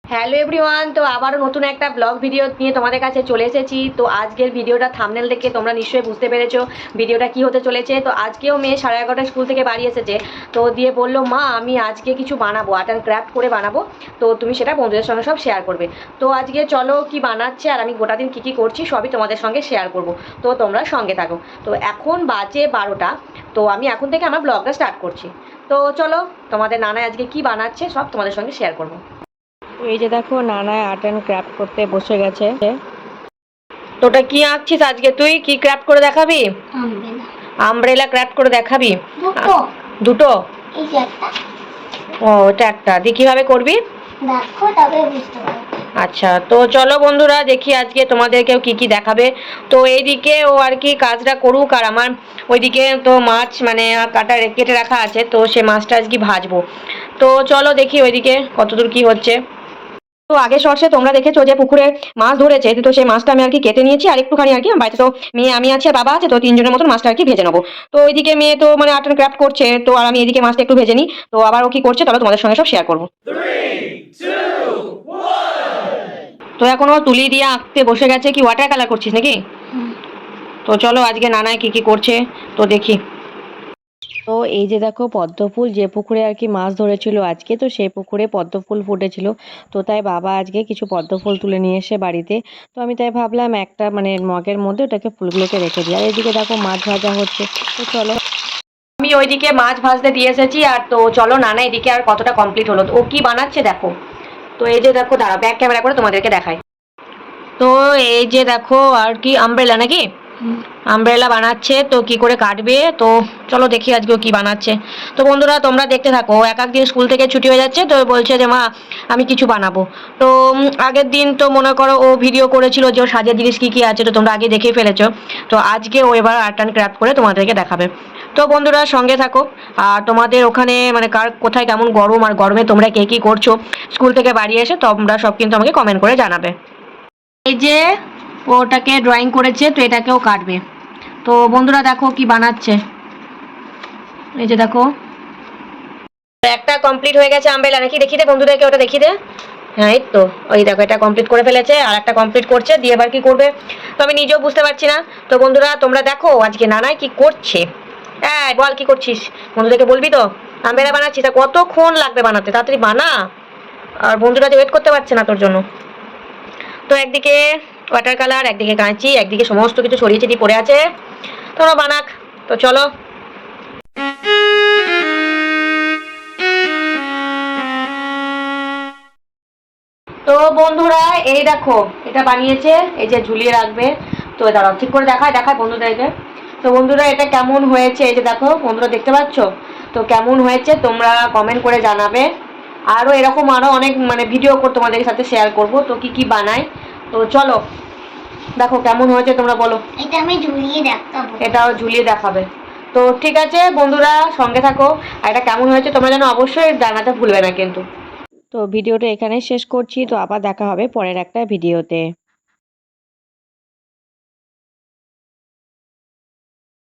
Hello everyone, তো আবারও নতুন একটা ব্লগ ভিডিও নিয়ে তোমাদের কাছে চলে এসেছি। তো আজকের ভিডিওটা থাম্বনেল দেখে তোমরা নিশ্চয়ই বুঝতে পেরেছো ভিডিওটা কি হতে চলেছে। তো আজকেও মেয়ে 11:30 স্কুল থেকে বাড়ি এসেছে, তো দিয়ে বললো মা আমি আজকে কিছু বানাবো, আর্ট অ্যান্ড ক্রাফট করে বানাবো, তো তুমি সেটা বন্ধুদের সঙ্গে সব শেয়ার করবে। তো আজকে চলো কি বানাচ্ছে আর আমি গোটা দিন কী কী করছি সবই তোমাদের সঙ্গে শেয়ার করব, তো তোমরা সঙ্গে থাকো। তো এখন বাজে 12টা, তো আমি এখন থেকে আমার ব্লগটা স্টার্ট করছি। তো চলো তোমাদের নানা আজকে কি বানাচ্ছে সব তোমাদের সঙ্গে শেয়ার করবো। এই যে দেখো নানা আর্ট অ্যান্ড ক্রাফট করতে বসে গেছে। তোটা কি আঁকছিস আজকে? তুই কি ক্রাফট করে দেখাবি? আমব্রেলা ক্রাফট করে দেখাবি? দুটো? ও এটা একটা, দিয়ে কিভাবে করবি? দেখো তবে বুঝতে পারবে। আচ্ছা, তো চলো বন্ধুরা দেখি আজকে তোমাদেরকেও কি কি দেখাবে। তো এইদিকে ও আর কি কাজটা করুক, আর আমার ওইদিকে তো মাছ মানে কাটা কেটে রাখা আছে, তো সে মাছটা আজকে ভাজবো। তো চলো দেখি ওইদিকে কতদূর কি হচ্ছে। তো আগে শর্টসে তোমরা দেখেছো যে পুকুরে মাছ ধরেছে, তো সেই মাছটা আমি আর কি কেটে নিয়েছি, আর একটুখানি আর কি বাড়িতে তো মেয়ে আমি আছি আর বাবা আছে, তো তিনজনের মতন মাছটা আর কি ভেজে নেবো। তো ওইদিকে মেয়ে তো মানে আর্ট অ্যান্ড ক্রাফট করছে, তো আর আমি এদিকে মাছটা একটু ভেজে নিই। তো আবার ও কি করছে তাহলে তোমাদের সঙ্গে সব শেয়ার করবো। তো এখন ও তুলি দিয়ে আঁকতে বসে গেছে। কি ওয়াটার কালার করছিস নাকি? তো চলো আজকে নানায় কি কি করছে তো দেখি। তো এই যে দেখো পদ্মফুল, যে পুকুরে আর কি মাছ ধরেছিল আজকে, তো সেই পুকুরে পদ্মফুল ফুটেছিল। তো তাই বাবা আজকে কিছু পদ্মফুল তুলে নিয়ে এসে বাড়িতে, তো আমি তাই ভাবলাম একটা মানে মগের মধ্যে ওটাকে ফুলগুলোকে রেখে দিই। আর এদিকে দেখো মাছ ভাজা হচ্ছে। তো চলো আমি ওইদিকে মাছ ভাজতে দিয়ে এসেছি, আর তো চলো নানা এদিকে আর কতটা কমপ্লিট হলো, তো ও কি বানাচ্ছে দেখো। তো এই যে দেখো, দাঁড়া ব্যাক ক্যামেরা করে তোমাদেরকে দেখাই। তো এই যে দেখো আর কি আমব্রেলা নাকি, আমব্রেলা বানাচ্ছে। তো কি করে কাটবে, তো চলো দেখি আজকেও কি বানাচ্ছে। তো বন্ধুরা তোমরা দেখতে থাকো। এক দিন স্কুল থেকে ছুটি হয়ে যাচ্ছে, তো বলছে যে মা আমি কিছু বানাবো। তো আগের দিন তো মনে করো ও ভিডিও করেছিল যে ওর সাজের জিনিস কি কি আছে, তো তোমরা আগে দেখেই ফেলেছো। তো আজকে ও এবার আর্ট অ্যান্ড ক্রাফট করে তোমাদেরকে দেখাবে। তো বন্ধুরা সঙ্গে থাকো। আর তোমাদের ওখানে মানে কার কোথায় কেমন গরম, আর গরমে তোমরা কে কী করছো স্কুল থেকে বাড়ি এসে, তোমরা সব কিন্তু আমাকে কমেন্ট করে জানাবে। এই যে ওটাকে ড্রয়িং করেছে, তো এটাকেও কাটবে। তো বন্ধুরা দেখো কি বানাচ্ছে। এই যে দেখো একটা কমপ্লিট হয়ে গেছে আমব্রেলা নাকি, দেখি দে বন্ধুদেরকে ওটা দেখি দে। হ্যাঁ এই তো, ওই দেখো এটা কমপ্লিট করে ফেলেছে, আর একটা কমপ্লিট করছে, দিয়ে এবার কি করবে তো আমি নিজেও বুঝতে পারছি না। তো বন্ধুরা তোমরা দেখো আজকে নানাই কি করছে। হ্যাঁ বল কি করছিস, বন্ধুদেরকে বলবি তো আমব্রেলা বানাচ্ছিস, তা কতক্ষণ লাগবে বানাতে, তাড়াতাড়ি বানা। আর বন্ধুরা যে ওয়েট করতে পারছে না তোর জন্য। তো একদিকে ওয়াটার কালার, একদিকে কাঁচি, একদিকে সমস্ত কিছু ছড়িয়ে ছিটিয়ে পড়ে আছে, তোমরা বানাক। তো চলো। তো বন্ধুরা এই দেখো এটা বানিয়েছে, এই যে ঝুলিয়ে রাখবে। তো দাঁড়াও ঠিক করে দেখায় বন্ধুদেরকে। তো বন্ধুরা এটা কেমন হয়েছে, এই যে দেখো বন্ধুরা দেখতে পাচ্ছ তো কেমন হয়েছে তোমরা কমেন্ট করে জানাবে। আরও এরকম আরও অনেক মানে ভিডিও করে তোমাদের সাথে শেয়ার করব, তো কি কি বানাই। তো চলো দেখো কেমন হয়েছে তোমরা বলো। এটা আমি ঝুলিয়ে দেখাবো, এটাও ঝুলিয়ে দেখাবে। তো ঠিক আছে বন্ধুরা সঙ্গে থাকো, আর এটা কেমন হয়েছে তোমরা যেন অবশ্যই জানাতে ভুলবে না কিন্তু। তো ভিডিওটা এখানে শেষ করছি। তো আবার দেখা হবে পরের একটা ভিডিওতে।